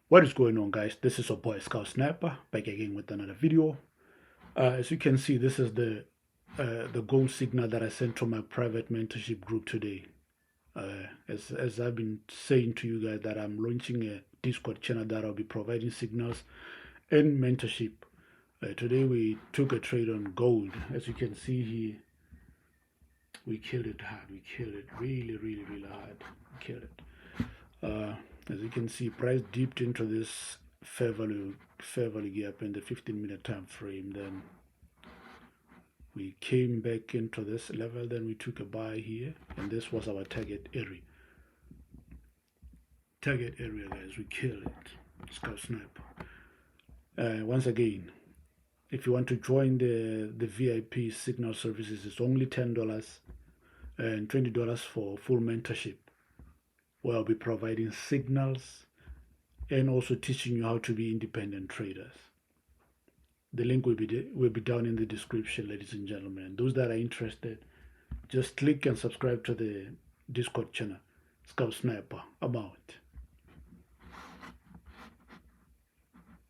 What is going on, guys? This is your boy Scout Sniper back again with another video. As you can see, this is the gold signal that I sent to my private mentorship group today. As I've been saying to you guys that I'm launching a Discord channel that I'll be providing signals and mentorship. Today we took a trade on gold. As you can see here, we killed it hard. We killed it really hard. We killed it. As you can see, price dipped into this fair value gap in the 15-minute time frame. Then we came back into this level. Then we took a buy here, and this was our target area. Target area, guys. We killed it. Scout Sniper. Once again, if you want to join the VIP signal services, it's only $10 and $20 for full mentorship, where I'll be providing signals and also teaching you how to be independent traders. The link will be down in the description, ladies and gentlemen. Those that are interested, just click and subscribe to the Discord channel. Scout Sniper, I'm out.